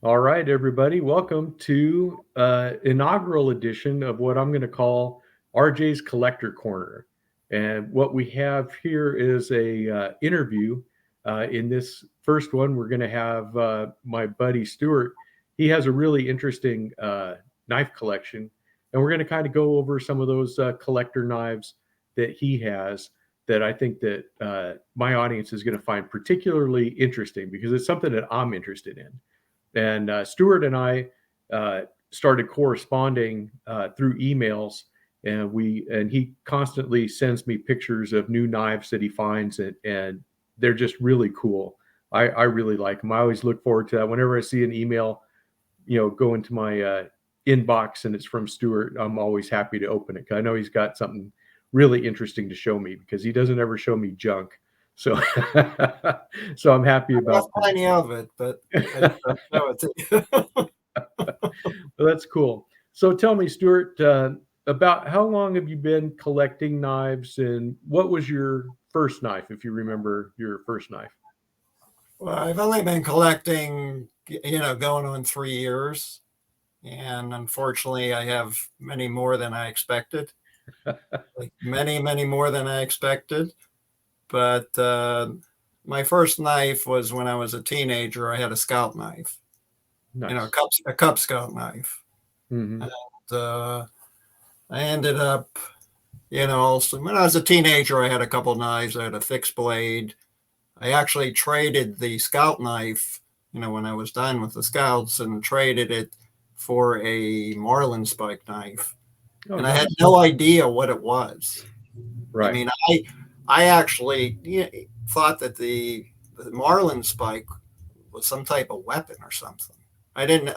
All right, everybody, welcome to inaugural edition of what I'm going to call RJ's Collector Corner. And what we have here is a interview. In this first one, we're going to have my buddy Stuart. He has a really interesting knife collection, and we're going to kind of go over some of those collector knives that he has that I think that my audience is going to find particularly interesting because it's something that I'm interested in. And Stuart and I started corresponding through emails, and he constantly sends me pictures of new knives that he finds, and they're just really cool. I really like them. I always look forward to that. Whenever I see an email, go into my inbox and it's from Stuart, I'm always happy to open it because I know he's got something really interesting to show me because he doesn't ever show me junk. So, so I'm happy That's about that. plenty of it, but I just don't show it to you. Well, that's cool. So tell me, Stuart, about how long have you been collecting knives, and what was your first knife, if you remember your first knife? Well, I've only been collecting, going on 3 years. And unfortunately, I have many more than I expected, like many, many more than I expected. But my first knife was when I was a teenager. I had a scout knife, Nice. a Cub Scout knife. Hmm. And I ended up, also, when I was a teenager, I had a couple knives. I had a fixed blade. I actually traded the scout knife, when I was done with the scouts, and traded it for a marlin spike knife. Oh, And I had nice. no idea what it was. I Right. mean, I actually thought that the marlin spike was some type of weapon or something. I didn't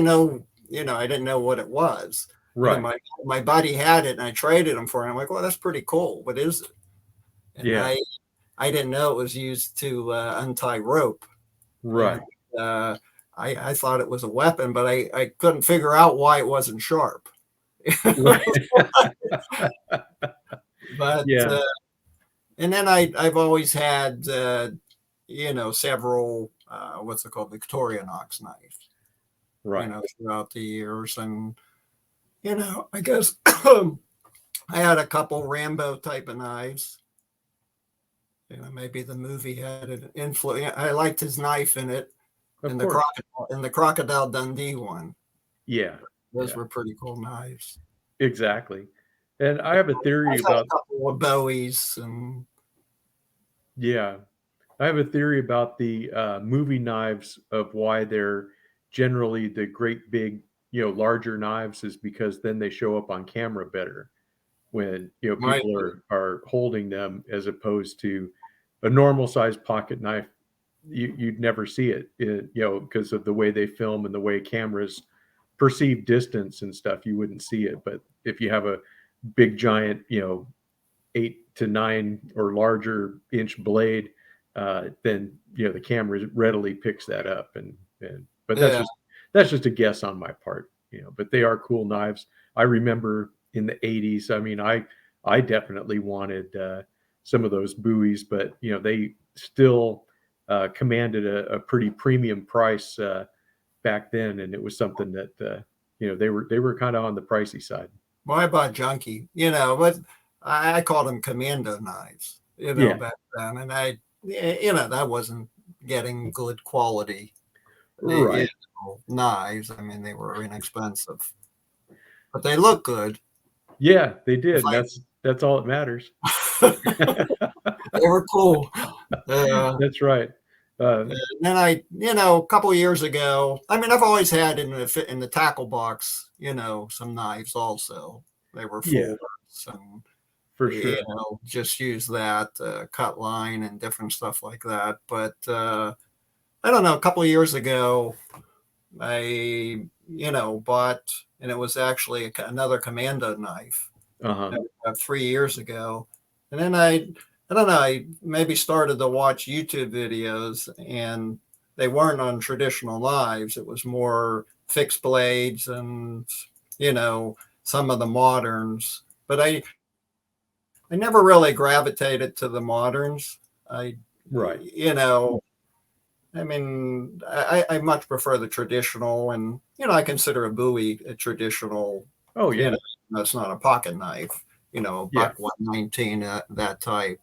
know, I didn't know what it was. Right. My buddy had it and I traded him for it. I'm like, well, that's pretty cool. What is it? And Yeah. I didn't know it was used to untie rope. And Right. uh, I thought it was a weapon, but I couldn't figure out why it wasn't sharp. Right. but Yeah. and then I've always had several what's it called, Victorinox knives, Right. throughout the years. And I guess I had a couple Rambo type of knives. Maybe the movie had an influence. I liked his knife in it, Of and course. the Crocodile Dundee one. Yeah. Those Yeah. were pretty cool knives. Exactly. And I have a theory I've had about, a couple of Bowies and yeah, I have a theory about the movie knives of why they're generally the great big, larger knives is because then they show up on camera better when might people be. are holding them as opposed to a normal sized pocket knife. You'd never see it, because of the way they film and the way cameras perceive distance and stuff. You wouldn't see it, but if you have a big giant, 8 to 9 or larger inch blade, then the camera readily picks that up. And but Yeah. that's just a guess on my part. But they are cool knives. I remember in the '80s. I mean, I definitely wanted some of those buoys, but they still commanded a pretty premium price back then, and it was something that they were kind of on the pricey side. Well, I bought junkie, but I called them commando knives, Yeah, back then. And that wasn't getting good quality right. knives. I mean, they were inexpensive, but they look good. Yeah, they did. It's And that's all that matters. like they were cool. That's right. Uh, And then a couple of years ago, I mean, I've always had in the tackle box, some knives also. They were yeah, full and for sure. just use that cut line and different stuff like that. But I don't know. A couple of years ago, I bought, and it was actually another commando knife. Uh huh. 3 years ago, and then I don't know. I maybe started to watch YouTube videos, and they weren't on traditional knives. It was more fixed blades and you know some of the moderns. But I never really gravitated to the moderns. I Right. you know I mean, I much prefer the traditional, and I consider a Bowie a traditional. Oh You yeah, know, that's not a pocket knife. yeah, Buck 119, that type.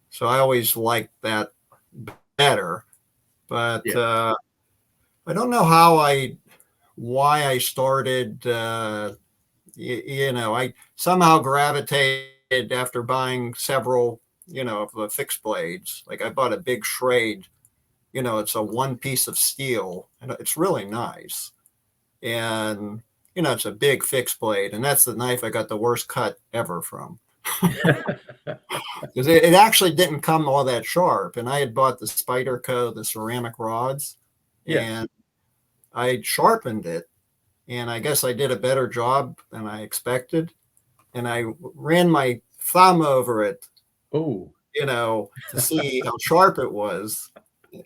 So I always liked that better. But yeah. I don't know why I started. I somehow gravitated after buying several, of the fixed blades. Like I bought a big Schrade. It's a one piece of steel, and it's really nice. And it's a big fixed blade, and that's the knife I got the worst cut ever from, because it actually didn't come all that sharp. And I had bought the Spyderco, the ceramic rods, Yes. and I sharpened it, and I guess I did a better job than I expected. And I ran my thumb over it, Oh, to see how sharp it was.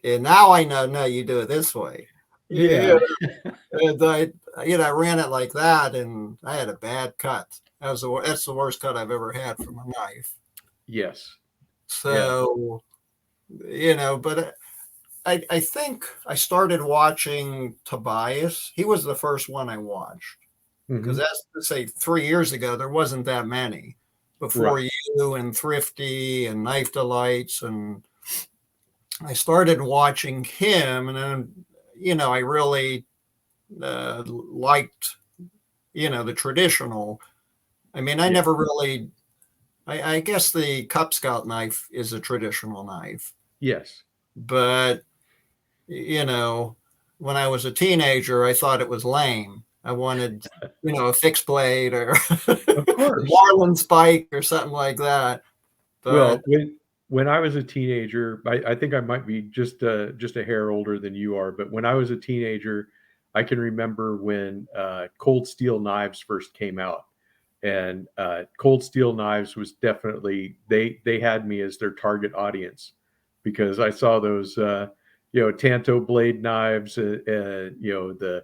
And now I know, no, you do it this way. Yeah. yeah. And I ran it like that, and I had a bad cut. That's the worst cut I've ever had from a knife. Yes. Yeah. So, but I think I started watching Tobias. He was the first one I watched, because Hmm. that's to say 3 years ago there wasn't that many. Before Right. you and Thrifty and Knife Delights, and I started watching him, and then I really liked the traditional. I mean, I Yeah. never really. I guess the Cub Scout knife is a traditional knife, Yes. but you know, when I was a teenager, I thought it was lame. I wanted, a fixed blade or Of course. Marlin spike or something like that. But Well, when I was a teenager, I think I might be just a hair older than you are, but when I was a teenager, I can remember when Cold Steel knives first came out, and Cold Steel knives was definitely they had me as their target audience because I saw those Tanto blade knives, the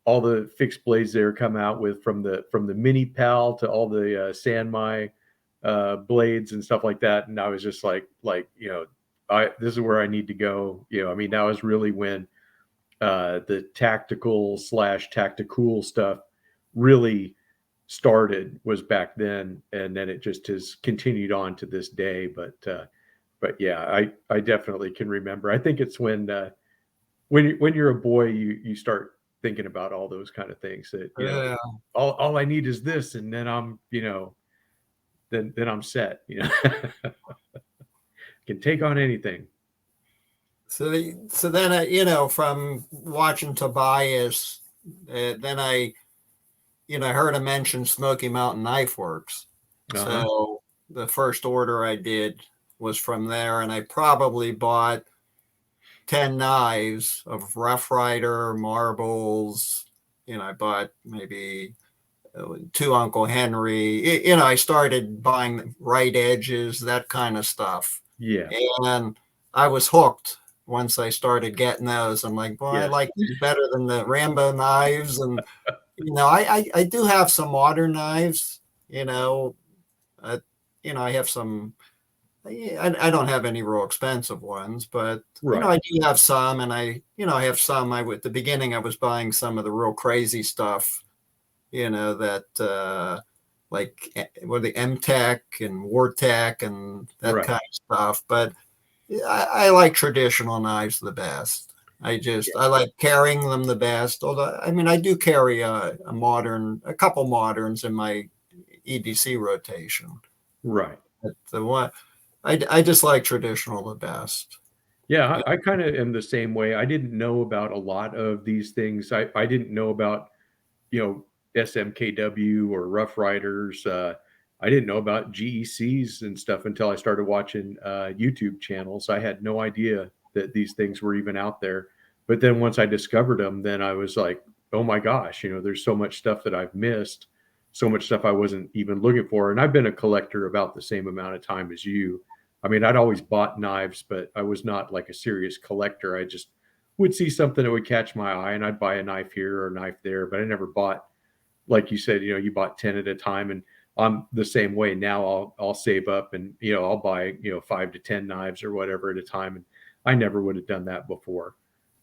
all the fixed blades they were come out with from the mini pal to all the Sanmai blades and stuff like that. And I was just I this is where I need to go. I mean, that was really when the tactical slash tactical stuff really started was back then, and then it just has continued on to this day. But yeah, I definitely can remember. I think it's when you're a boy, you start thinking about all those kind of things that yeah. all I need is this, and then then I'm set. Can take on anything. So then, from watching Tobias, then I heard him mention Smoky Mountain Knife Works. Uh-huh. So the first order I did was from there, and I probably bought 10 knives of Rough Rider, marbles. I bought maybe two Uncle Henry. I started buying right edges, that kind of stuff. Yeah. And I was hooked once I started getting those. I'm like, boy, I Yes. like these better than the Rambo knives. And, I do have some modern knives, you know, uh, I have some. I don't have any real expensive ones, but Right. I do have some, and I have some. At the beginning, I was buying some of the real crazy stuff, that like what the MTech and Wartech and that Right. kind of stuff. But I like traditional knives the best. Yeah. I like carrying them the best. Although I mean, I do carry a couple moderns in my EDC rotation. Right. But the one I just like traditional the best. Yeah, Yeah. I kind of am the same way. I didn't know about a lot of these things. I didn't know about, SMKW or Rough Riders. I didn't know about GECs and stuff until I started watching YouTube channels. I had no idea that these things were even out there. But then once I discovered them, then I was like, oh my gosh, there's so much stuff that I've missed, so much stuff I wasn't even looking for. And I've been a collector about the same amount of time as you. I mean, I'd always bought knives, but I was not like a serious collector. I just would see something that would catch my eye and I'd buy a knife here or a knife there, but I never bought, like you said, you bought 10 at a time. And I'm the same way now. I'll save up and, I'll buy, 5 to 10 knives or whatever at a time. And I never would have done that before.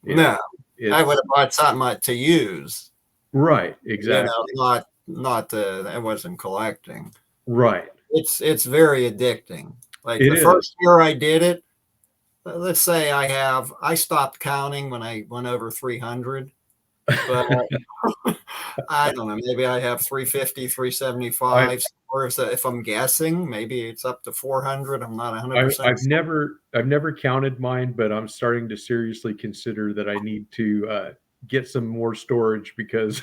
You know, No, I would it's have bought something to use. right, You know, exactly. not I wasn't collecting. Right. It's very addicting. Like It the is. first year I did it, let's say I stopped counting when I went over 300, but I don't know, maybe I have 350, I 375, or if I'm guessing, maybe it's up to 400. I'm not 100% I've never counted mine, but I'm starting to seriously consider that I need to get some more storage because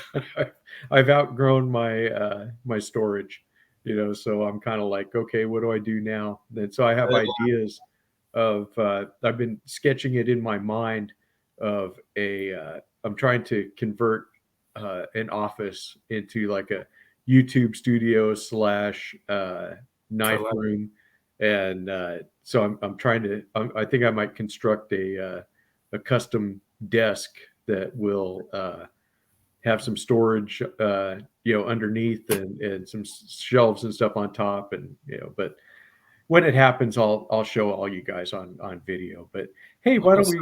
I've outgrown my my storage, you know. So I'm kind of like, okay, what do I do now? And so I have ideas of I've been sketching it in my mind of a I'm trying to convert an office into like a YouTube studio slash knife collect. room, and so I'm trying to. I think I might construct a custom desk that will have some storage, you know, underneath and some shelves and stuff on top, and you know. But when it happens, I'll show all you guys on video. But hey, Awesome.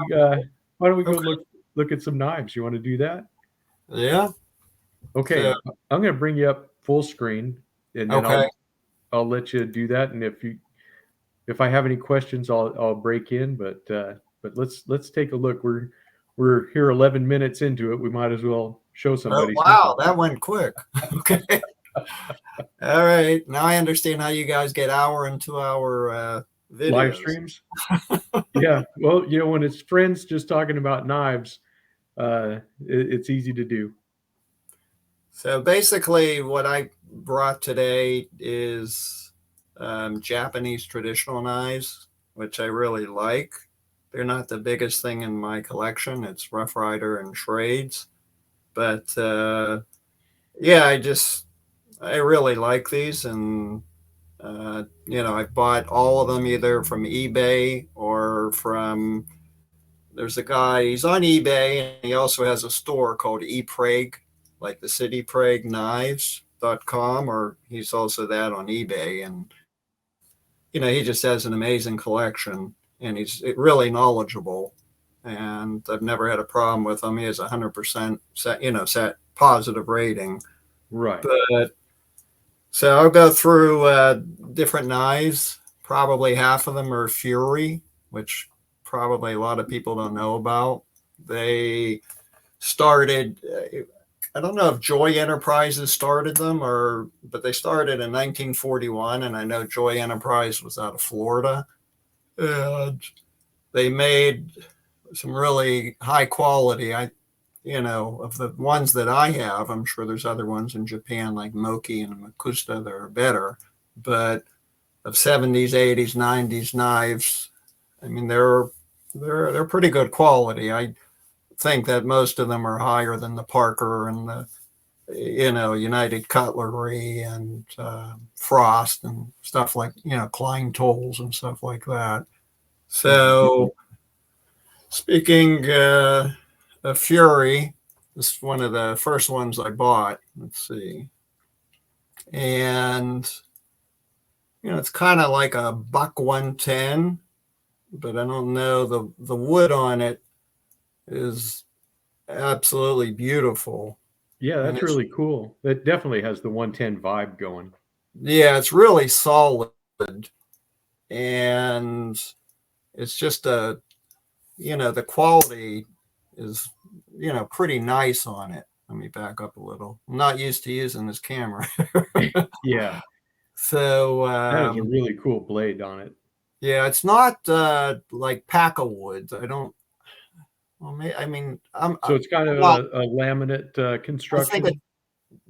why don't we go Okay. look at some knives? You want to do that? Yeah. So, Okay, I'm going to bring you up full screen, and then okay. I'll let you do that. And if I have any questions, I'll break in. But let's take a look. We're here 11 minutes into it. We might as well show Oh, somebody wow. something. That went quick. Okay. All right. Now I understand how you guys get hour and 2 hour Live videos. streams. Yeah. Well, you know, when it's friends just talking about knives, it's easy to do. So basically, what I brought today is Japanese traditional knives, which I really like. They're not the biggest thing in my collection. It's Rough Rider and Shrades. But yeah, I really like these. And, I bought all of them either from eBay or there's a guy, he's on eBay, and he also has a store called ePrague, like the city Prague knives.com, or he's also that on eBay. And, he just has an amazing collection, and he's really knowledgeable. And I've never had a problem with him. He has 100% set positive rating. Right. But so I'll go through different knives. Probably half of them are Fury, which probably a lot of people don't know about. They started, I don't know if Joy Enterprises started them, but they started in 1941, and I know Joy Enterprise was out of Florida. And they made some really high quality. Of the ones that I have, I'm sure there's other ones in Japan like Moki and Makusta that are better, but of 70s, 80s, 90s knives, I mean they're pretty good quality. I think that most of them are higher than the Parker and the United Cutlery and Frost and stuff like Klein Tolls and stuff like that. So speaking of Fury, this is one of the first ones I bought. Let's see. And, it's kind of like a buck 110, but I don't know. The wood on it is absolutely beautiful. Yeah, And that's really cool. That definitely has the 110 vibe going. it's really solid. And it's just the quality is, pretty nice on it. Let me back up a little. I'm not used to using this camera. Yeah, So, that is a really cool blade on it. yeah, it's not like Pack-a-Woods. I don't, well, I mean, So it's kind of well, a laminate I think construction.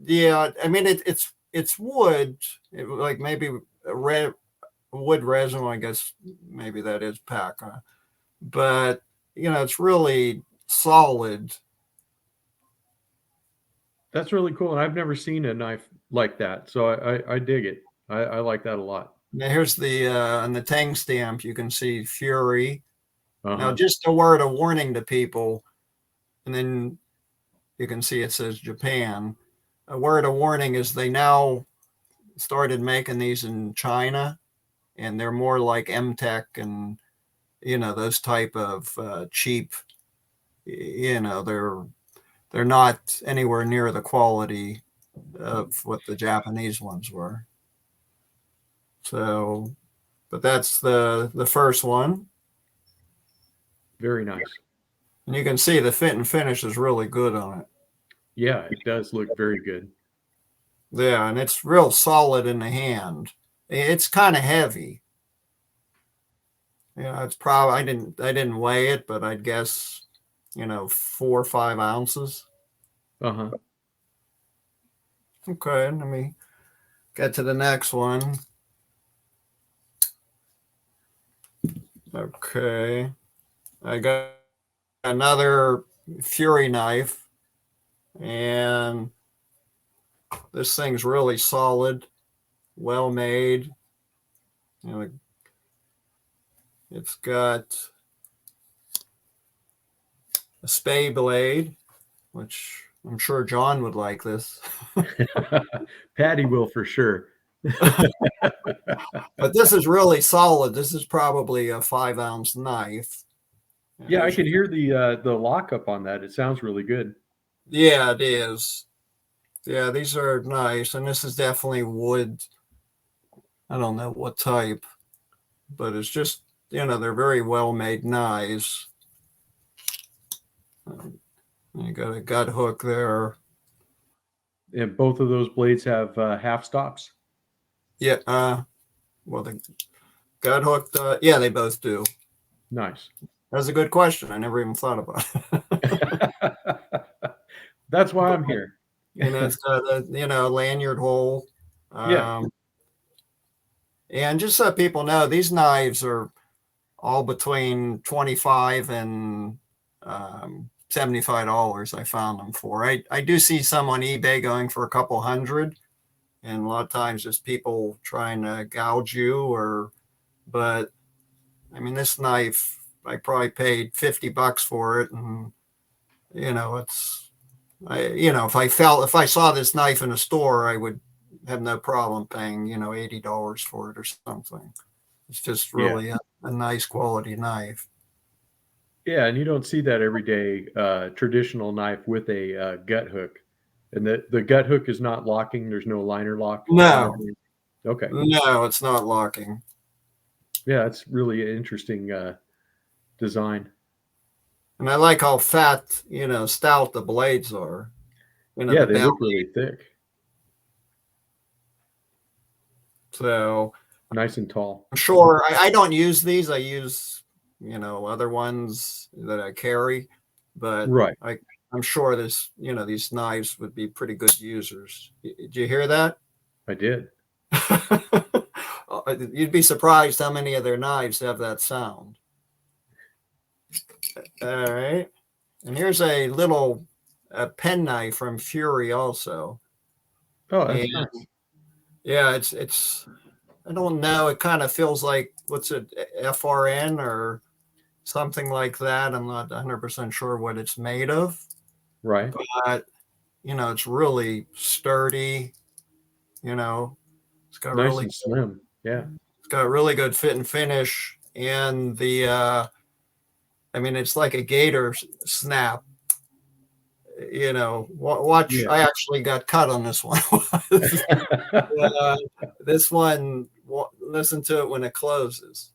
yeah, I mean, it's wood, like maybe wood resin, I guess maybe that is Pack, but, it's really solid. That's really cool, and I've never seen a knife like that, so I dig it. I like that a lot. Now, here's on the Tang stamp, you can see Fury. Now, Uh-huh. just a word of warning to people, and then you can see it says Japan. A word of warning is they now started making these in China, and they're more like MTech and those type of cheap they're not anywhere near the quality of what the Japanese ones were. So, but that's the first one. Very nice. And you can see the fit and finish is really good on it. Yeah, it does look very good. Yeah, and it's real solid in the hand. It's kind of heavy. It's probably I didn't weigh it, but I'd guess 4 or 5 ounces. Uh-huh. Okay, let me get to the next one. Okay, I got another Fury knife, and this thing's really solid, well made. It's got a spay blade, which I'm sure John would like this. Patty will for sure. But this is really solid. This is probably a 5-ounce knife. Yeah, I could hear the lockup on that. It sounds really good. Yeah, it is. Yeah, these are nice, and this is definitely wood. I don't know what type, but it's just they're very well made knives. You got a gut hook there. And both of those blades have half stops. Yeah. Well, the gut hook. Yeah, they both do. Nice. That's a good question. I never even thought about it. That's why I'm here. It's got a lanyard hole. Yeah. And just so people know, these knives are all between $25 and $75. I found them for. I do see some on eBay going for a couple hundred, and a lot of times it's people trying to gouge you. But I mean, this knife, I probably paid $50 for it, and if I saw this knife in a store, I would have no problem paying $80 for it or something. It's just really a nice quality knife. Yeah, and you don't see that every day. Traditional knife with a gut hook, and the gut hook is not locking. There's no liner lock. No. Okay. No, it's not locking. Yeah, it's really an interesting design. And I like how fat, stout the blades are. Yeah, they look really thick. So nice and tall. I'm sure I don't use these. I use, other ones that I carry, but right. I'm sure these knives would be pretty good users. Did you hear that? I did. You'd be surprised how many of their knives have that sound. All right. And here's a little penknife from Fury also. Oh, that's nice. Yeah, it's I don't know. It kind of feels like, what's it, FRN or something like that. I'm not 100% sure what it's made of. Right. But, it's really sturdy. It's got nice really and slim. Yeah. It's got really good fit and finish. And it's like a gator snap. Watch. Yeah. I actually got cut on this one. This one, listen to it when it closes.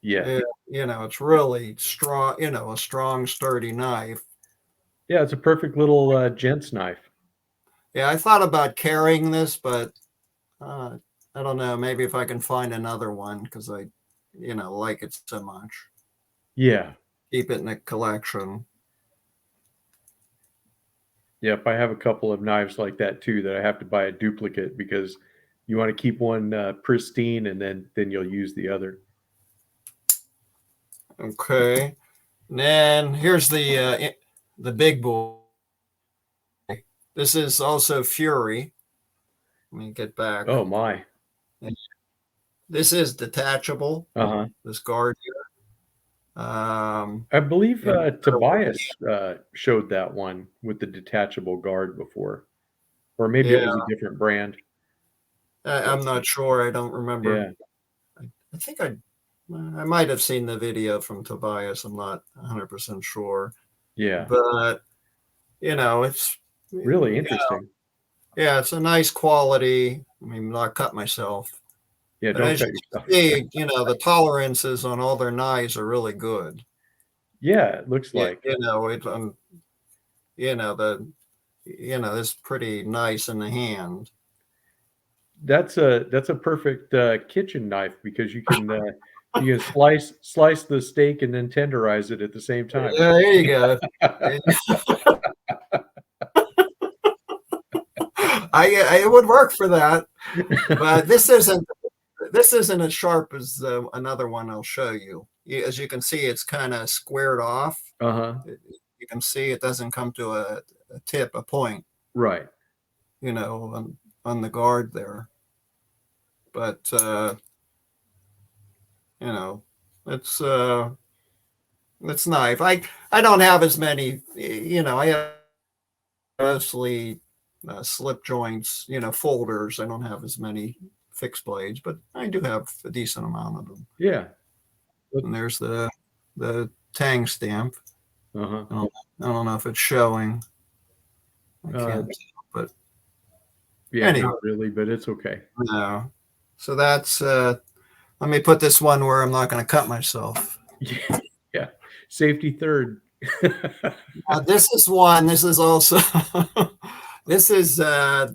Yeah. It's really strong, a strong, sturdy knife. Yeah, it's a perfect little gent's knife. Yeah, I thought about carrying this, but I don't know. Maybe if I can find another one, because I, like it so much. Yeah. Keep it in a collection. Yep, I have a couple of knives like that too that I have to buy a duplicate because you want to keep one pristine and then you'll use the other. Okay. And then here's the big boy. This is also Fury. Let me get back. Oh my. This is detachable. Uh-huh. This guard here. I believe Tobias showed that one with the detachable guard before, or maybe it was a different brand. I'm not sure. I don't remember. Yeah. I think I I might have seen the video from Tobias. I'm not 100% sure, Yeah, but it's really interesting. yeah, it's a nice quality. I mean, not cut myself, Yeah, but don't as you cut can yourself. see, the tolerances on all their knives are really good. Yeah, it looks Yeah, like the it's pretty nice in the hand. that's a perfect kitchen knife because you can slice the steak and then tenderize it at the same time. Yeah, there you go. It would work for that, but this isn't as sharp as another one I'll show you. As you can see, it's kind of squared off. Uh-huh. You can see it doesn't come to a tip, a point, Right. on the guard there. But you know, it's knife. I don't have as many. I have mostly slip joints. Folders. I don't have as many fixed blades, but I do have a decent amount of them. Yeah. And there's the Tang stamp. Uh-huh. I don't know if it's showing. I can't, but Yeah, anyway, not really, but it's okay. no. So that's let me put this one where I'm not going to cut myself. Yeah. Safety third. This is one. This is also this is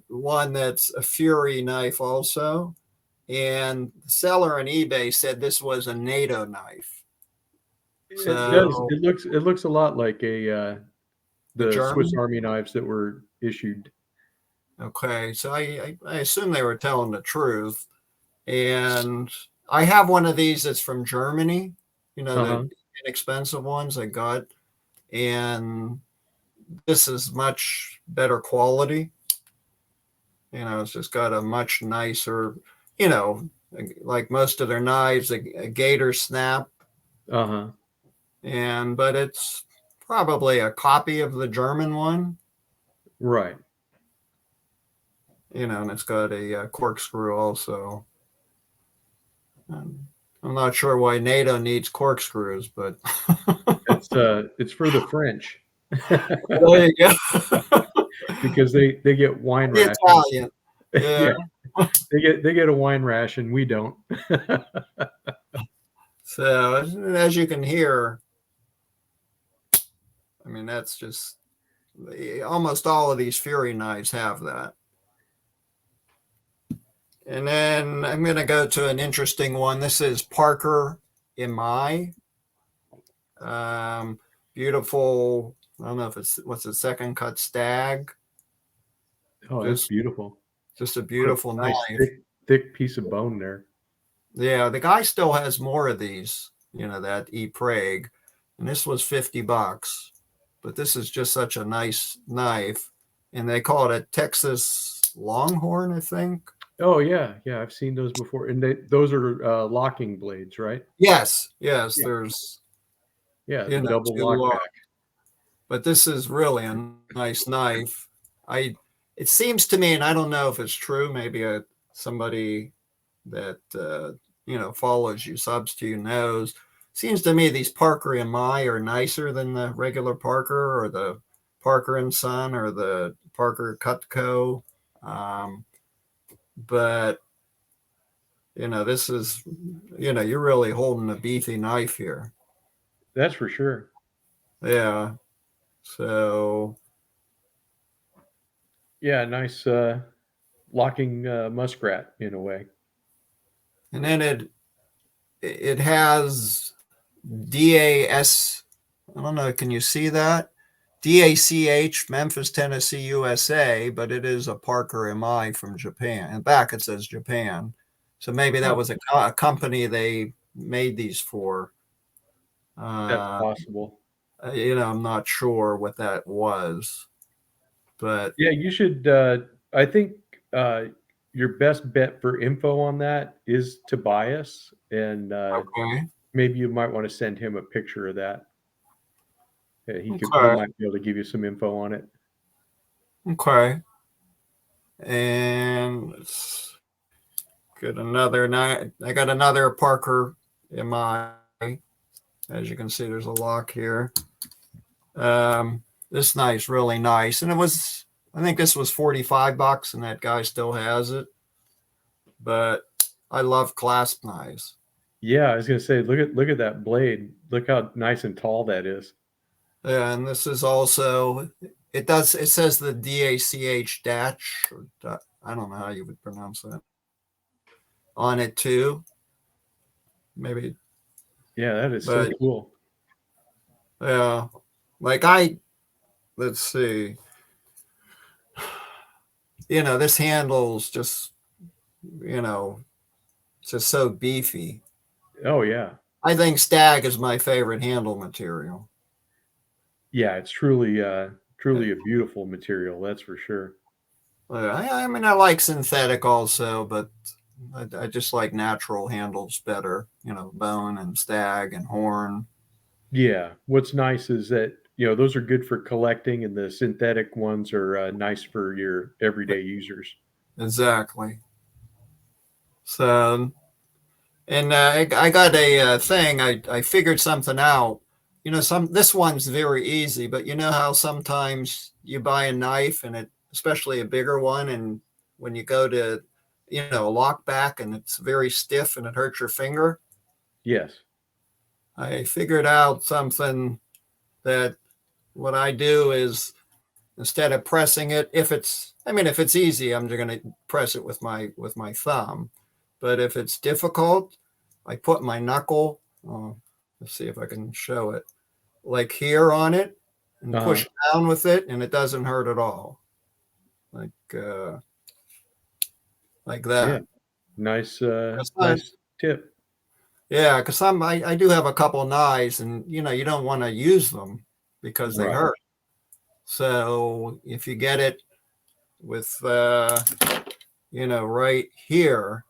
one that's a Fury knife also, and the seller on eBay said this was a NATO knife. It does. It looks a lot like the Swiss German. Army knives that were issued. Okay, so I assume they were telling the truth, and I have one of these that's from Germany. Uh-huh. The inexpensive ones I got, and this is much better quality. It's just got a much nicer, like most of their knives, a gator snap, Uh-huh. but it's probably a copy of the German one, Right. and it's got a corkscrew also. I'm not sure why NATO needs corkscrews, but It's for the French there you go. because they get wine The rash. Italian. Yeah. Yeah. They get a wine rash and we don't. So as you can hear, I mean, that's just almost all of these Fury knives have that. And then I'm going to go to an interesting one. This is Parker Imai. Beautiful. I don't know if what's a second cut stag. Oh, that's beautiful. Just a beautiful Nice knife. thick piece of bone there. Yeah, the guy still has more of these, that E. Prague. And this was $50. But this is just such a nice knife. And they call it a Texas Longhorn, I think. Oh yeah, I've seen those before, and those are locking blades, right? Yes. Yeah. There's the double lock back. But this is really a nice knife. It seems to me, and I don't know if it's true. Maybe somebody that follows you, subs to you, knows. Seems to me these Parker MI are nicer than the regular Parker or the Parker and Son or the Parker Cutco. But this is you're really holding a beefy knife here. That's for sure. Yeah. So yeah, nice locking muskrat in a way. and then it has DAS. I don't know. Can you see that? DACH, Memphis, Tennessee, USA, but it is a Parker MI from Japan. And back it says Japan. So maybe that was a company they made these for. That's possible. I'm not sure what that was. But yeah, you should. I think your best bet for info on that is Tobias, and okay. maybe you might want to send him a picture of that. He might be able to give you some info on it. Okay. And let's get another. I got another Parker MI. As you can see, there's a lock here. This knife's really nice. And I think this was 45 bucks and that guy still has it. But I love clasp knives. Yeah, I was gonna say, look at that blade. Look how nice and tall that is. And this is also, it says the DACH dash, or I don't know how you would pronounce that, on it too. Maybe. Yeah, that is so cool. Yeah. Like let's see. This handle's just, it's just so beefy. Oh yeah. I think Stag is my favorite handle material. Yeah, it's truly a beautiful material, that's for sure. I mean, I like synthetic also, but I just like natural handles better. Bone and Stag and horn. Yeah, what's nice is that those are good for collecting, and the synthetic ones are nice for your everyday users. Exactly. So, and I got a thing. I figured something out. This one's very easy, but you know how sometimes you buy a knife and especially a bigger one, and when you go to, lock back and it's very stiff and it hurts your finger. Yes. I figured out something that what I do is instead of pressing it, if it's easy, I'm just going to press it with my thumb. But if it's difficult, I put my knuckle, let's see if I can show it, like here on it, and push down with it, and it doesn't hurt at all. Like that. Yeah. Nice nice tip. Yeah, because I do have a couple knives, and you don't want to use them because they hurt. So if you get it with right here.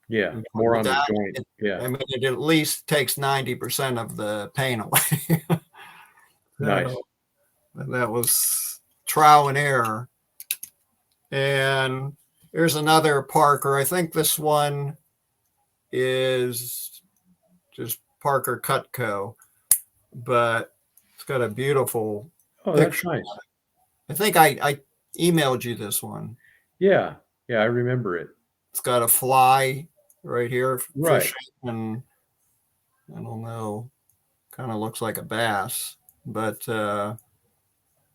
Yeah, more on the joint. Yeah. I mean, it at least takes 90% of the pain away. Nice. So, that was trial and error. And here's another Parker. I think this one is just Parker Cutco, but it's got a beautiful picture. That's nice. I think I emailed you this one. Yeah, I remember it. It's got a fly right here, right? Fishing, and I don't know, kind of looks like a bass, but yeah,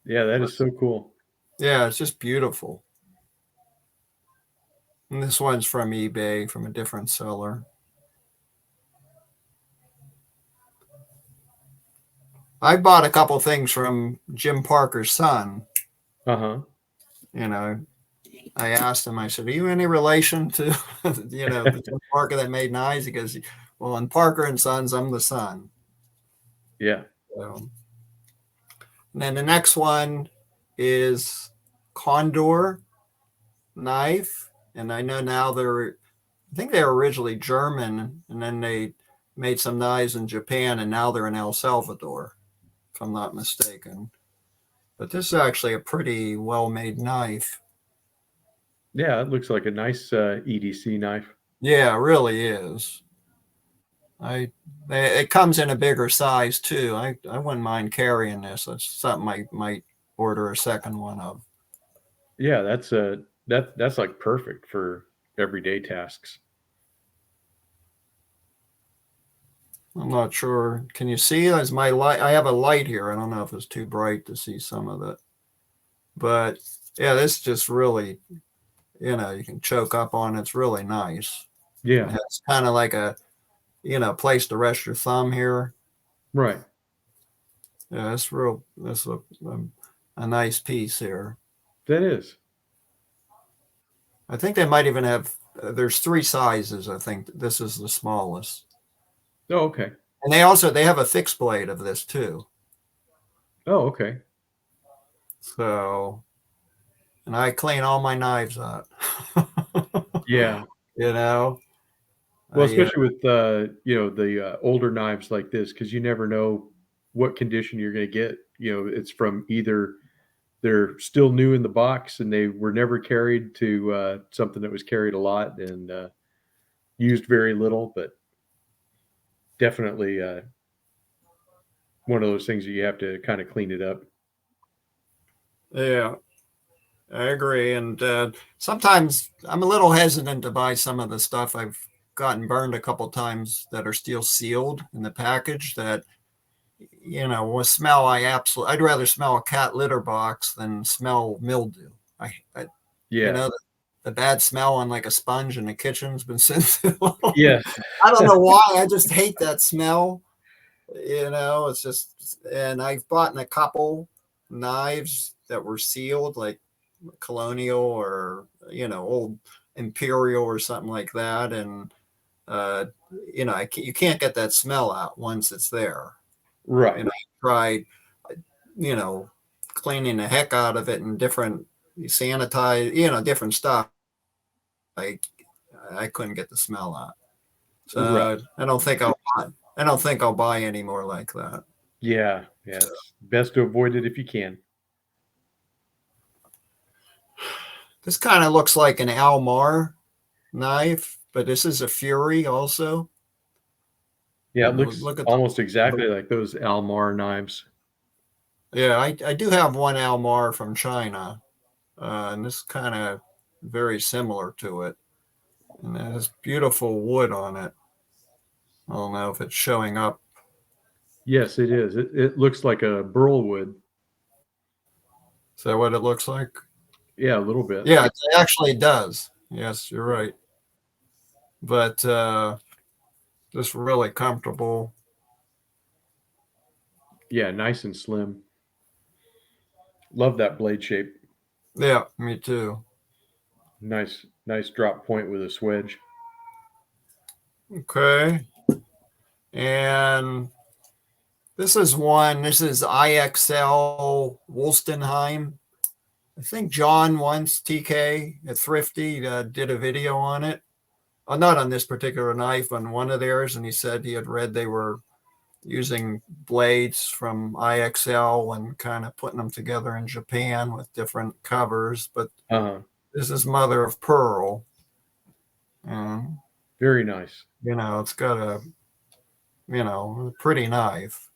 that is so cool. Yeah, it's just beautiful. And this one's from eBay, from a different seller. I bought a couple things from Jim Parker's son. I asked him, I said, are you any relation to, the Jim Parker that made knives? He goes, well, in Parker and Sons, I'm the son. Yeah. And then the next one is Condor knife. And I know now I think they were originally German, and then they made some knives in Japan, and now they're in El Salvador, if I'm not mistaken. But this is actually a pretty well-made knife. Yeah, it looks like a nice EDC knife. Yeah, it really is. It comes in a bigger size too. I wouldn't mind carrying this. That's something I might order a second one of. Yeah, that's like perfect for everyday tasks. I'm not sure. Can you see? As my light, I have a light here. I don't know if it's too bright to see some of it, but yeah, this just really, you can choke up on. It's really nice. Yeah, it's kind of like a, place to rest your thumb here. Right. Yeah, that's real. That's a nice piece here. That is. I think they might even have. There's 3 sizes. I think this is the smallest. Oh, okay. And they have a fixed blade of this too. Oh, okay. So, and I clean all my knives out. Yeah. Well, especially with the older knives like this, because you never know what condition you're going to get. It's from either they're still new in the box and they were never carried to something that was carried a lot, and used very little, but definitely one of those things that you have to kind of clean it up. Yeah, I agree. And sometimes I'm a little hesitant to buy some of the stuff. I've gotten burned a couple times that are still sealed in the package that, will smell. I'd rather smell a cat litter box than smell mildew. I Yeah. the bad smell on like a sponge in the kitchen's been sitting too long. Yes. I don't know why. I just hate that smell. It's just, and I've bought a couple knives that were sealed, like Colonial or, old Imperial or something like that. And, you can't get that smell out once it's there. Right. I tried, cleaning the heck out of it and different sanitize, different stuff. I couldn't get the smell out. So Right. I don't think I'll buy any more like that. Yeah. Yeah. It's best to avoid it if you can. This kind of looks like an Almar knife, but this is a Fury also. Yeah, it looks Look at almost exactly like those Almar knives. Yeah, I do have one Almar from China, and this kind of very similar to it. And it has beautiful wood on it. I don't know if it's showing up. Yes, it is. It looks like a burl wood. Is that what it looks like? Yeah, a little bit. Yeah, it actually does. Yes, you're right. But just really comfortable. Yeah, nice and slim. Love that blade shape. Yeah, me too. Nice drop point with a swedge. Okay. And this is IXL Wolstenheim. I think John once, TK at Thrifty, did a video on it. Not on this particular knife, on one of theirs. And he said he had read they were using blades from IXL and kind of putting them together in Japan with different covers. But this is mother of pearl. Very nice. It's got a pretty knife.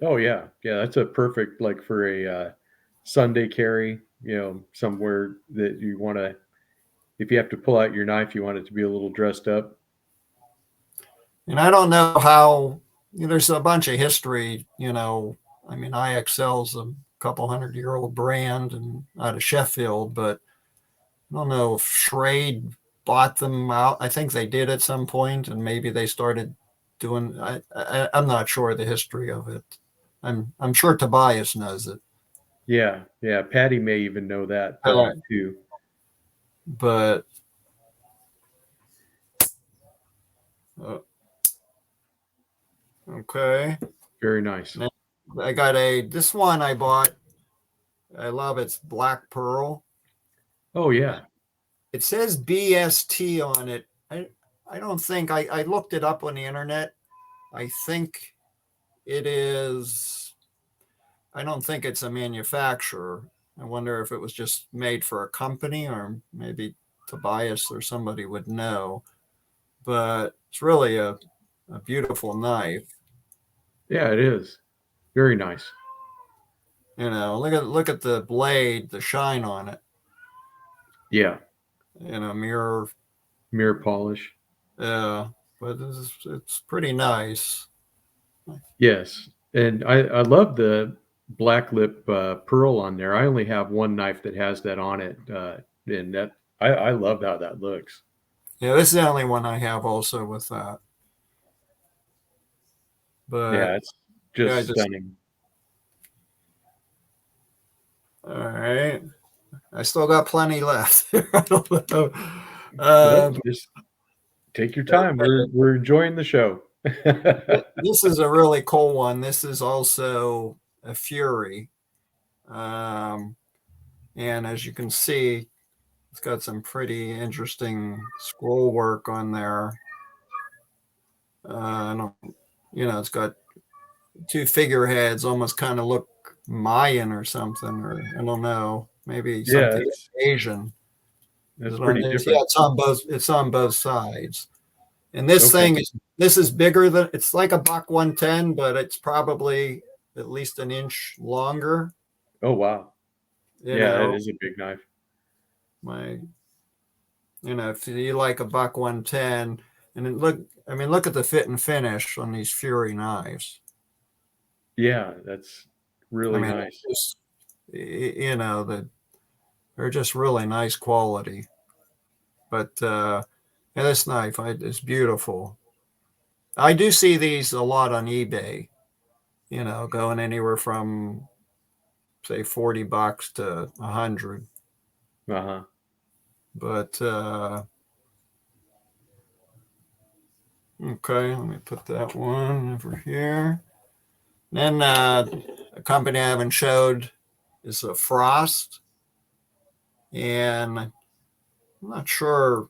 Oh yeah. Yeah, that's a perfect like for a Sunday carry, somewhere that you want to, if you have to pull out your knife, you want it to be a little dressed up. And I don't know how, there's a bunch of history, IXL's a couple 100-year-old brand and out of Sheffield, but I don't know if Schrade bought them out. I think they did at some point, and maybe they started doing, I'm not sure the history of it. I'm sure Tobias knows it. Yeah. Patty may even know that too. But okay. Very nice. I got this one I bought. I love it's black pearl. Oh yeah. It says BST on it. I don't think I looked it up on the internet. I think it is. I don't think it's a manufacturer. I wonder if it was just made for a company or maybe Tobias or somebody would know. But it's really a beautiful knife. Yeah, it is. Very nice. Look at the blade, the shine on it. Yeah. Mirror polish. Yeah, but it's pretty nice. Yes, and I love the black lip pearl on there. I only have one knife that has that on it, and that I love how that looks. Yeah, this is the only one I have also with that. But yeah, it's just stunning. All right, I still got plenty left. I don't know. Just take your time. We're enjoying the show. This is a really cool one. This is also a Fury. And as you can see, it's got some pretty interesting scroll work on there. It's got two figureheads, almost kind of look Mayan or something, or I don't know, maybe something Asian. That's pretty different. Yeah, it's on both sides. And this Okay. thing is bigger than, it's like a Buck 110, but it's probably at least an inch longer. Oh, wow. You Yeah, that know, is a big knife. if you like a Buck 110, and look at the fit and finish on these Fury knives. Yeah, that's I really mean, nice. it's just, they're just really nice quality. But this knife is beautiful. I do see these a lot on eBay, going anywhere from say $40 to 100. Uh-huh. But okay, let me put that one over here. Then a company I haven't showed is a Frost, and I'm not sure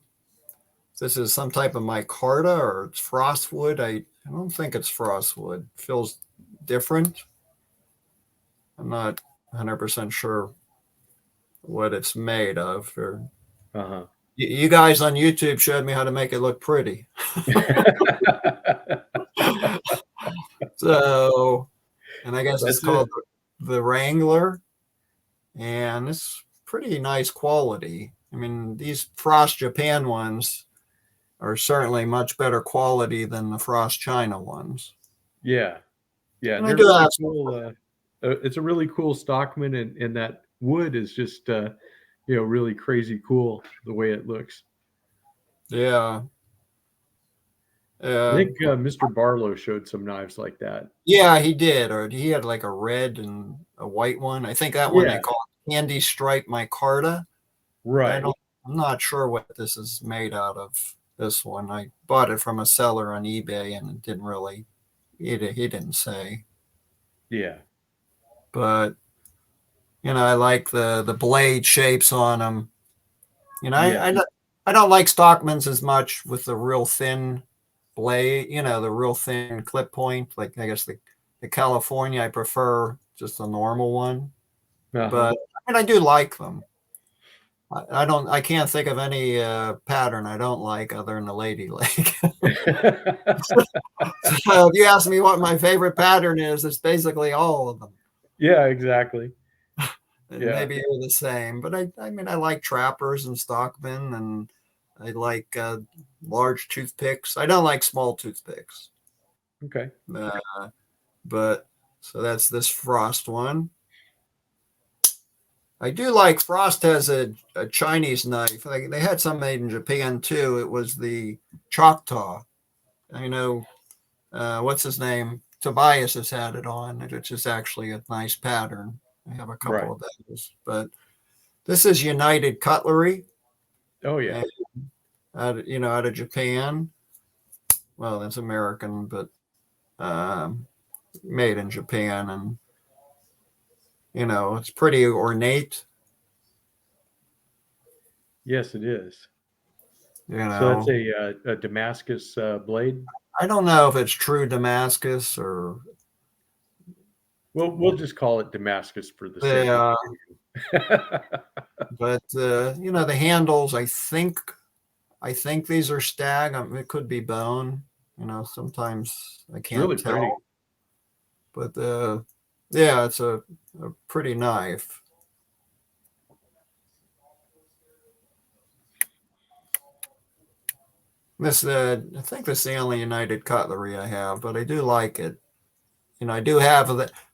if this is some type of micarta or it's frostwood. I don't think it's frostwood. It feels different. I'm not 100% sure what it's made of. Or Uh-huh. you guys on YouTube showed me how to make it look pretty. So, and I guess it's That's it. called the Wrangler, and it's pretty nice quality. I mean, these Frost Japan ones are certainly much better quality than the Frost China ones. Yeah. Yeah, And and I they're do really have some. cool. It's a really cool Stockman, and that wood is just really crazy cool the way it looks. Yeah. I think Mr. Barlow showed some knives like that. Yeah, he did. Or he had like a red and a white one. I think that one they Yeah, call Candy Stripe Micarta. But right. I'm not sure what this is made out of. This one, I bought it from a seller on eBay, and it didn't really. He didn't say. Yeah. But I like the blade shapes on them. Yeah. I don't like Stockmans as much with the real thin blade. The real thin clip point. Like I guess the California, I prefer just the normal one. Uh-huh. But I do like them. I can't think of any pattern I don't like other than the lady leg. So if you ask me what my favorite pattern is, it's basically all of them. Yeah, exactly. And Yeah. maybe you're the same, but I mean, I like trappers and stockmen, and I like large toothpicks. I don't like small toothpicks. Okay. But so that's this Frost one. I do like Frost has a Chinese knife. They had some made in Japan too. It was the Choctaw. I know what's his name? Tobias has had it on. It's just actually a nice pattern. I have a couple Right. of those, but this is United Cutlery, Oh yeah. and out of Japan. Well, that's American, but made in Japan, and it's pretty ornate. Yes, it is. You So that's know, a Damascus blade. I don't know if it's true Damascus or We'll just call it Damascus for the sake of the, confusion. but the handles. I think these are stag. It could be bone. Sometimes I It's can't really tell. pretty. But yeah, it's a pretty knife. This I think this is the only United Cutlery I have, but I do like it. I do have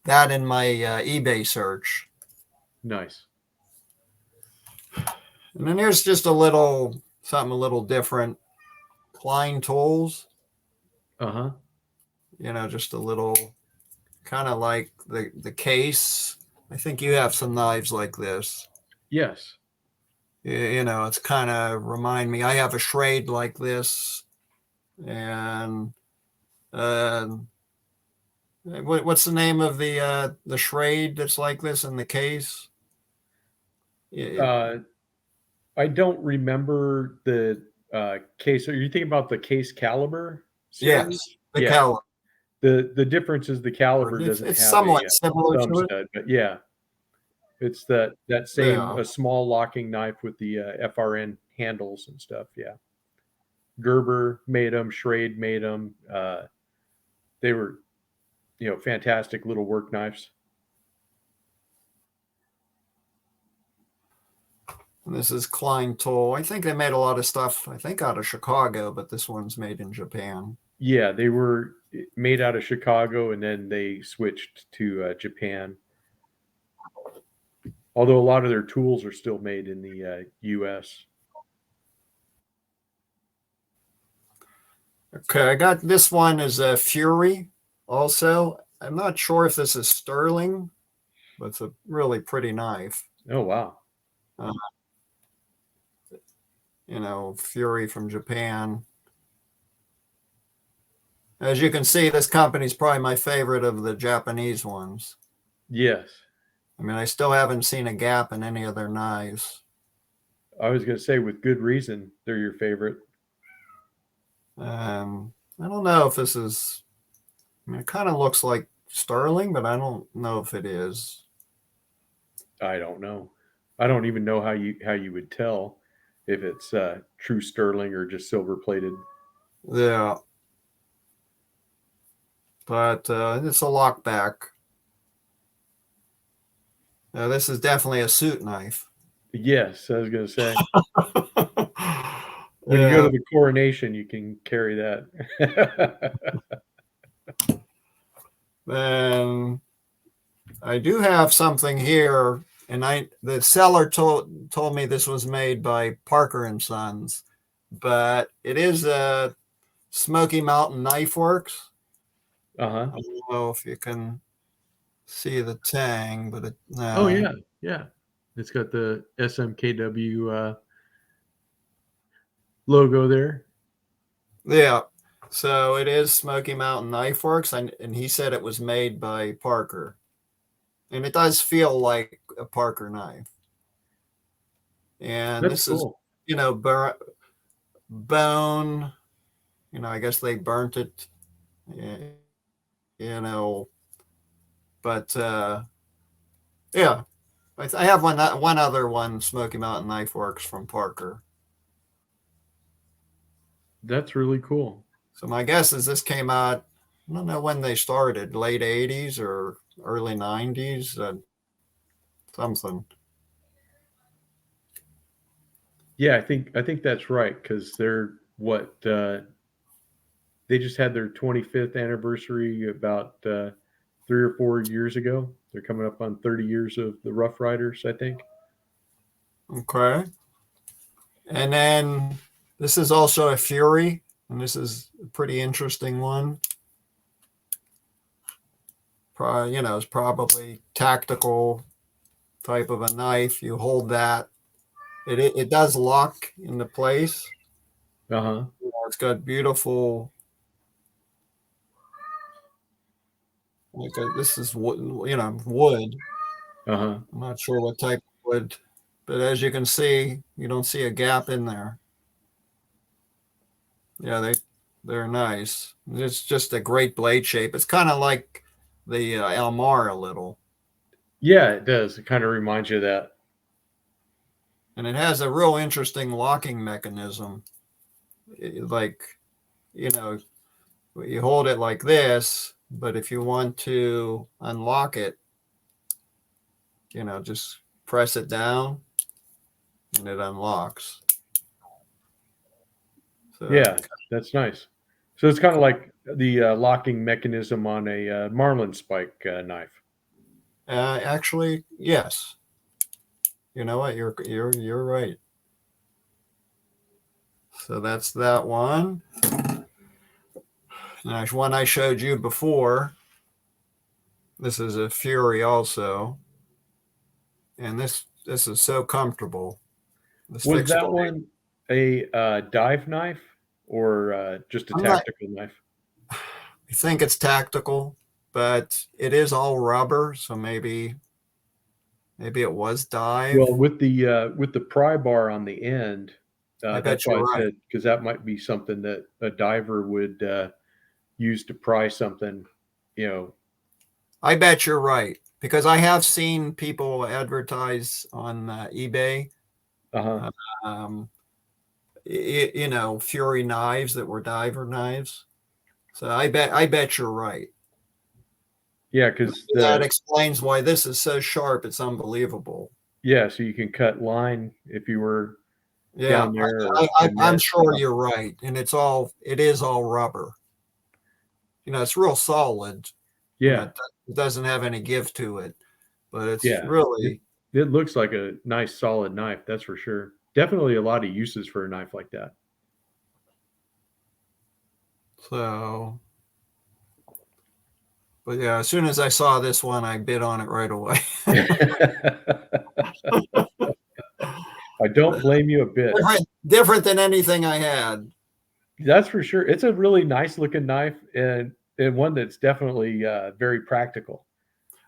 that in my eBay search. Nice. And then here's just something a little different. Klein tools. Uh-huh. Just a little kind of like the case. I think you have some knives like this. Yes. It's kind of remind me. I have a Schrade like this, and what's the name of the Schrade that's like this in the case? I don't remember the case. Are you thinking about the case caliber series? Yes, the Yeah. caliber. The difference is the caliber doesn't It's have somewhat a similar thumb to it. stud, but yeah, it's that same Yeah. a small locking knife with the FRN handles and stuff. Yeah, Gerber made them, Schrade made them. They were, fantastic little work knives. And this is Klein Toll. I think they made a lot of stuff, I think, out of Chicago, but this one's made in Japan. Yeah, they were made out of Chicago, and then they switched to Japan. Although a lot of their tools are still made in the U.S. Okay, I got this one as a Fury also. I'm not sure if this is sterling, but it's a really pretty knife. Oh, wow. Fury from Japan. As you can see, this company is probably my favorite of the Japanese ones. Yes. I mean, I still haven't seen a gap in any of their knives. I was going to say, with good reason, they're your favorite. I don't know if this is, I mean, it kind of looks like sterling, but I don't know if it is. I don't know. I don't even know how you would tell if it's true sterling or just silver plated. Yeah. But it's a lockback. This is definitely a suit knife. Yes, I was going to say. When you go to the coronation, you can carry that. Then I do have something here, and the seller told me this was made by Parker and Sons, but it is a Smoky Mountain Knife Works. Uh-huh. I don't know if you can see the tang, but Oh yeah, yeah. It's got the SMKW logo there. Yeah. So it is Smoky Mountain Knife Works, and he said it was made by Parker. And it does feel like a Parker knife. And That's cool. is, bone, I guess they burnt it, but yeah. I have one other one, Smoky Mountain Knife Works from Parker. That's really cool. So my guess is this came out, I don't know when they started, late 80s or early 90s, something. Yeah, I think that's right, because they're they just had their 25th anniversary about 3 or 4 years ago. They're coming up on 30 years of the Rough Riders, I think. Okay. And then this is also a Fury, and this is a pretty interesting one. Probably, it's probably tactical type of a knife. You hold that. It does lock into place. Uh-huh. It's got beautiful, this is wood, wood. Uh-huh. I'm not sure what type of wood, but as you can see, you don't see a gap in there. Yeah, they're nice. It's just a great blade shape. It's kind of like the Elmar a little. Yeah, it does. It kind of reminds you of that. And it has a real interesting locking mechanism. You hold it like this, but if you want to unlock it, just press it down and it unlocks. So Yeah, that's nice. So it's kind of like the locking mechanism on a Marlin spike knife. Actually, yes. You know what? You're right. So that's that one. Now, one I showed you before. This is a Fury also, and this is so comfortable. Was that one a dive knife or just a tactical knife? I think it's tactical, but it is all rubber, so maybe it was dive. Well, with the pry bar on the end, that's why I said, because that might be something that a diver would use to pry something. I bet you're right, because I have seen people advertise on eBay. Uh-huh. Fury knives that were diver knives. So I bet you're right. Yeah, because That explains why this is so sharp. It's unbelievable. so you can cut line if you were Yeah, down there or I'm sure you're right, and it is all rubber. It's real solid. Yeah, It doesn't have any give to it, but it's yeah. really It looks like a nice solid knife, that's for sure. Definitely a lot of uses for a knife like that. so. But yeah, as soon as I saw this one, I bid on it right away. I don't blame you a bit. Different than anything I had. That's for sure. It's a really nice looking knife and one that's definitely very practical.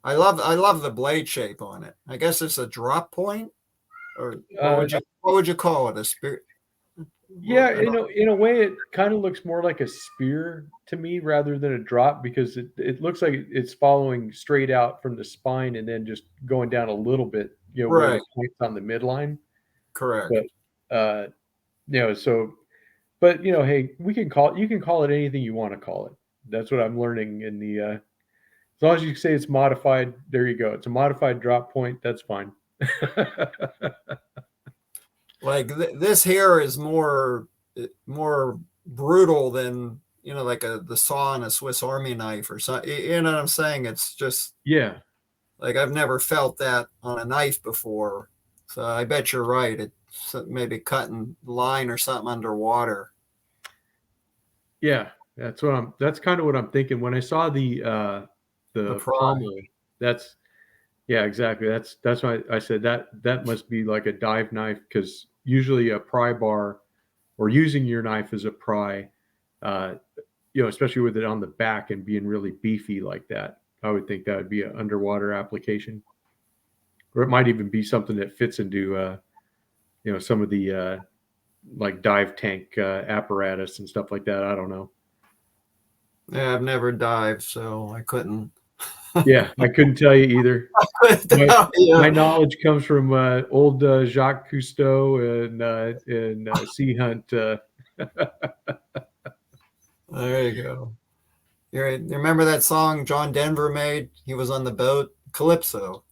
I love the blade shape on it. I guess it's a drop point, or what would you call it? A spear? Yeah, in a way, it kind of looks more like a spear to me rather than a drop because it looks like it's following straight out from the spine and then just going down a little bit, where Right. the point's on the midline. Correct. But so, but hey, you can call it anything you want to call it. That's what I'm learning in the. As long as you say it's modified, there you go. It's a modified drop point. That's fine. Like this here is more brutal than like the saw on a Swiss Army knife or something. You know what I'm saying? It's just Yeah. like I've never felt that on a knife before. So I bet you're right. It's maybe cutting line or something underwater. Yeah, that's kind of what I'm thinking. When I saw The the pry. pommel, that's yeah, exactly. That's why I said that must be like a dive knife because usually a pry bar or using your knife as a pry, uh, especially with it on the back and being really beefy like that, I would think that would be an underwater application, or it might even be something that fits into some of the like dive tank apparatus and stuff like that. I don't know. Yeah, I've never dived, so I couldn't. Yeah, I couldn't tell you either. My knowledge comes from old Jacques Cousteau and Sea Hunt. There you go. You remember that song John Denver made? He was on the boat, Calypso.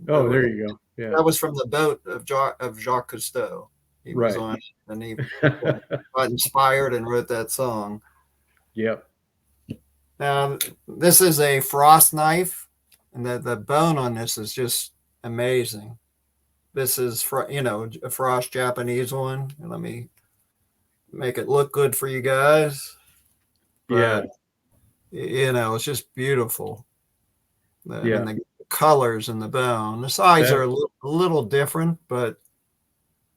Oh, there you go. Yeah, That was from the boat of Jacques Cousteau. He was right. on, and he got inspired and wrote that song. Yep. Now, this is a frost knife, and the bone on this is just amazing. This is a frost Japanese one. And let me make it look good for you guys. Yeah. But it's just beautiful. I Yeah. mean, the colors and the bone. The size are a little different, but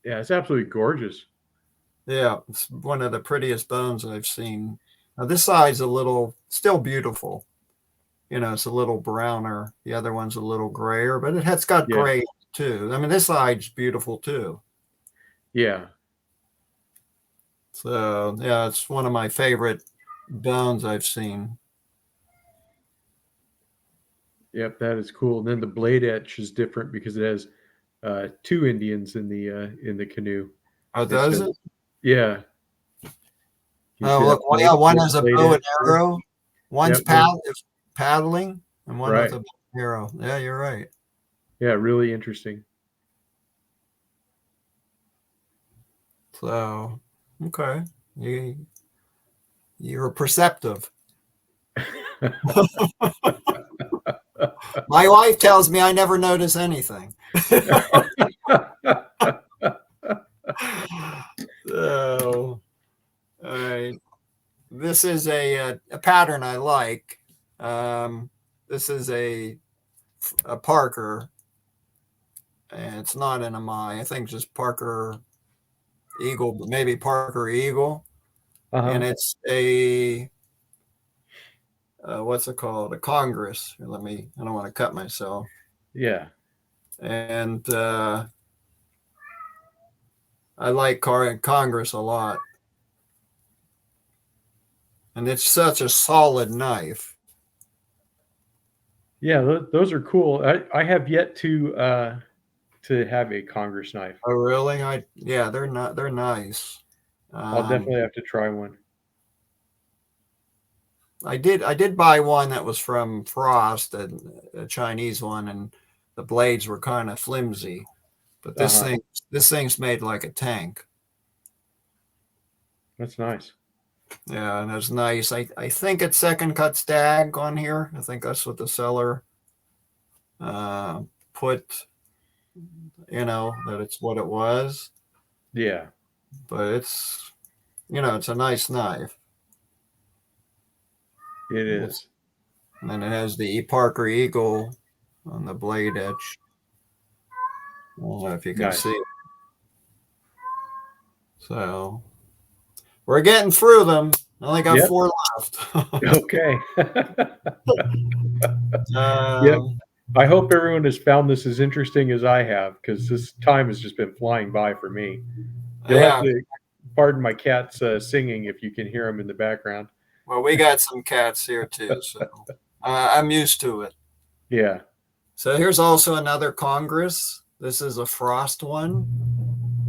yeah, it's absolutely gorgeous. yeah, it's one of the prettiest bones I've seen. Now, this side's still beautiful. It's a little browner. The other one's a little grayer, but it has got Yeah. gray too. I mean, this side's beautiful too. Yeah. So yeah, it's one of my favorite bones I've seen. Yep, that is cool. And then the blade etch is different because it has two Indians in the canoe. Oh, does it? Yeah. Oh, look, one has a bow and arrow. One's paddling, and one with a bow and arrow. Yeah, you're right. Yeah, really interesting. So, okay, you're perceptive. My wife tells me I never notice anything. So, all right. This is a pattern I like. This is a Parker, and it's not an MI. I think just Parker Eagle, but maybe Parker Eagle. And it's a what's it called? A Congress. I don't want to cut myself. Yeah. And I like Congress a lot. And it's such a solid knife. Yeah, those are cool. I have yet to have a Congress knife. Oh, really? They're nice. I'll Um, definitely have to try one. I did buy one that was from Frost, a Chinese one, and the blades were kind of flimsy. But this Uh-huh. thing's made like a tank. That's nice. Yeah, and it's nice. I think it's second cut stag on here. I think that's what the seller uh, put. That it's what it was. Yeah, But it's a nice knife. it It's is. and it has the Parker Eagle on the blade edge. I don't know if you can Nice. see. So we're getting through them. I only got Yep. four left. Okay. Yep. um, I hope everyone has found this as interesting as I have, because this time has just been flying by for me. You'll have yeah. to pardon my cats singing if you can hear them in the background. Well, we got some cats here too, so I'm used to it. Yeah. So here's also another Congress. This is a Frost one,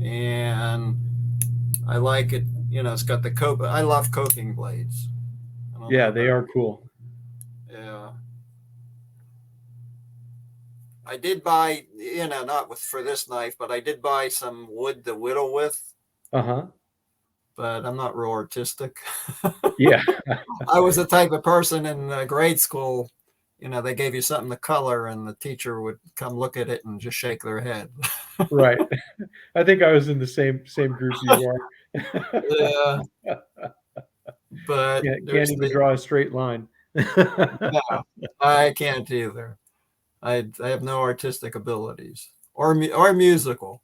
and I like it. It's got the cope. I love coping blades. I don't know Yeah, they about are cool. yeah. I did buy, not with for this knife, but I did buy some wood to whittle with. Uh-huh. But I'm not real artistic. Yeah. I was the type of person in grade school. They gave you something to color, and the teacher would come look at it and just shake their head. Right. I think I was in the same group you are. Yeah, but Can't there's even the draw a straight line. no, I can't either. I have no artistic abilities or musical.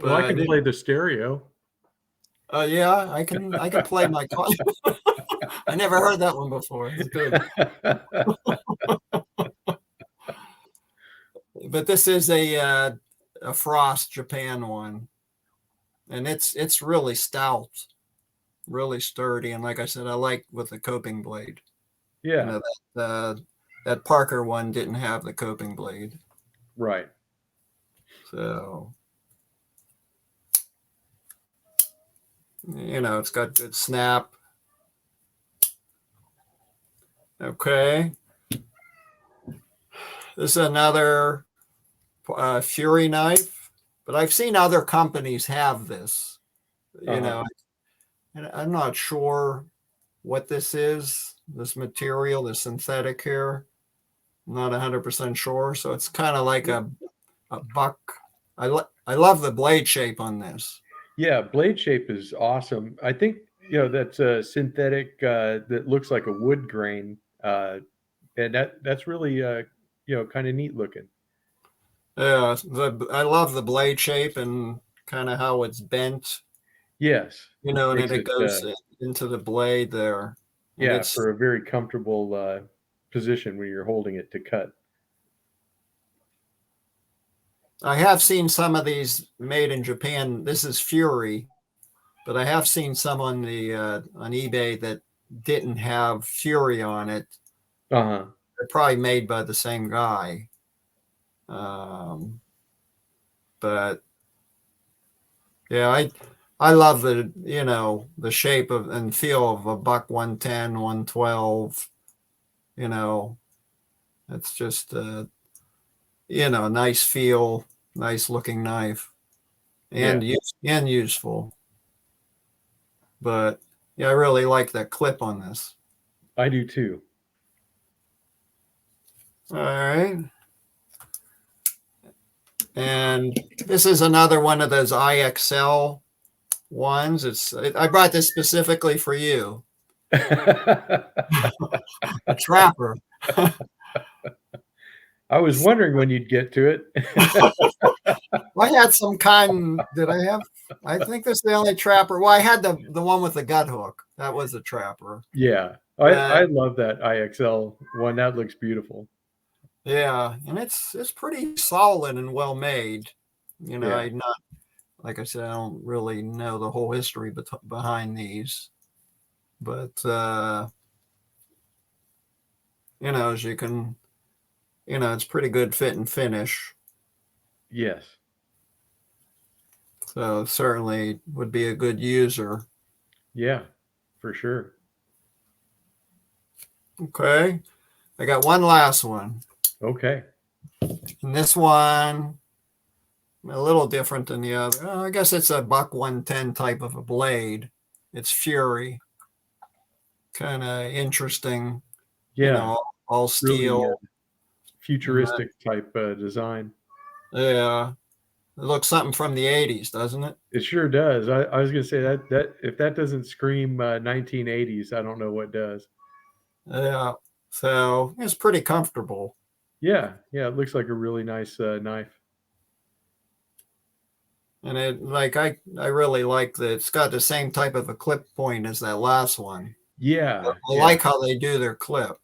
Well, I But can play the stereo. yeah, I can play my. I never heard that one before. It's good. But this is a Frost Japan one, and it's really stout, really sturdy, and like I said, I like with the coping blade. You Yeah, know that Parker one didn't have the coping blade, right. so it's got good snap. Okay, this is another Fury knife, but I've seen other companies have this. You Uh-huh. know, and I'm not sure what this is, this material, the synthetic here. I'm not 100% sure. So it's kind of like a buck. I love the blade shape on this. Yeah, blade shape is awesome. I think, that's a synthetic that looks like a wood grain. And that's really kind of neat looking. Yeah, I love the blade shape and kind of how it's bent, Yes. and Makes it it goes into the blade there. And yeah, for a very comfortable position when you're holding it to cut. I have seen some of these made in Japan. This is Fury, but I have seen some on eBay that didn't have Fury on it. Uh-huh. They're probably made by the same guy. Um, but yeah, I love the shape of and feel of a buck 110, 112. You know, it's just a nice feel, nice looking knife, Yeah, and useful. But yeah, I really like that clip on this. I do too. All right. And this is another one of those IXL ones. I brought this specifically for you, a trapper. I was wondering when you'd get to it. I had some kind. Did I have? I think this is the only trapper. Well, I had the one with the gut hook. That was a trapper. Yeah, I But love that IXL one. That looks beautiful. yeah, and it's pretty solid and well made. Yeah, I not like I said, I don't really know the whole history behind these, but as you can, it's pretty good fit and finish. yes. So certainly would be a good user. Yeah, for sure. Okay. I got one last one. Okay. And this one, a little different than the other. I guess it's a buck 110 type of a blade. It's Fury. Kind of interesting, Yeah, all really steel. futuristic type design. Yeah. It looks something from the 80s, doesn't it? It sure does. I was gonna say that if that doesn't scream 1980s, I don't know what does. Yeah. So it's pretty comfortable. Yeah, yeah, it looks like a really nice knife. And I really like that it's got the same type of a clip point as that last one. Yeah, I yeah, like how they do their clip.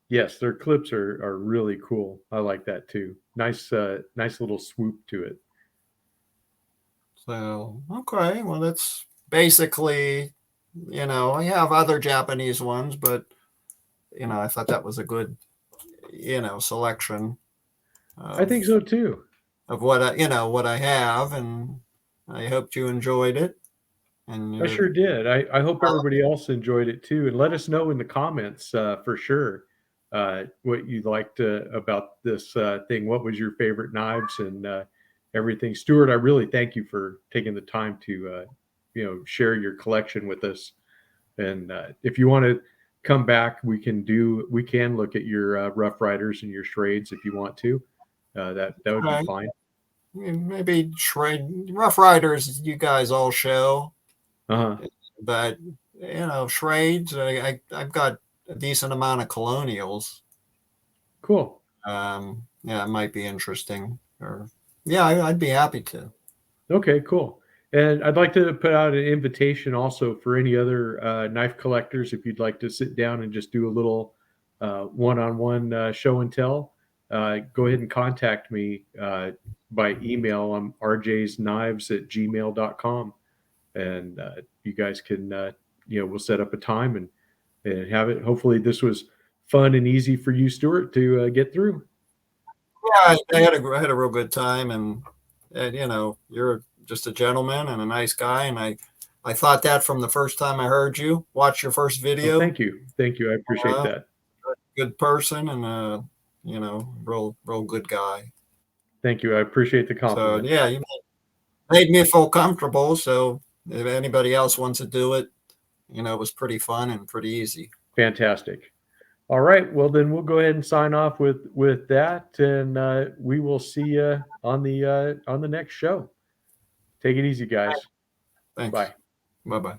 yes, their clips are really cool. I like that too. Nice little swoop to it. So, okay, well, that's basically, I have other Japanese ones, but, I thought that was a good, selection I think of, so too. of what I have. And I hoped you enjoyed it. And I you're, sure did. I hope everybody else enjoyed it too, and let us know in the comments for sure what you liked about this thing. What was your favorite knives and everything, Stuart? I really thank you for taking the time to share your collection with us. And if you want to come back, we can look at your Rough Riders and your Schrades if you want to. That would be okay, fine. maybe trade Rough Riders, you guys all show, Uh huh. but, Schrades, I've got a decent amount of colonials. Cool. Yeah, it might be interesting. Or yeah, I'd be happy to. Okay, cool. And I'd like to put out an invitation also for any other knife collectors. If you'd like to sit down and just do a little one-on-one show and tell, go ahead and contact me by email. I'm rjsknives@gmail.com. And you guys can, we'll set up a time and have it. Hopefully this was fun and easy for you, Stuart, to get through. Yeah, I had a real good time, and you're just a gentleman and a nice guy, and I thought that from the first time I heard you. Watch your first Oh, video. thank you. Thank you. I appreciate Uh, that. Good person and real good guy. Thank you. I appreciate the So compliment. yeah, you made me feel comfortable. So if anybody else wants to do it, it was pretty fun and pretty easy. Fantastic. All right. Well, then we'll go ahead and sign off with that, and we will see you on the next show. Take it easy, guys. Thanks. Bye. Bye bye.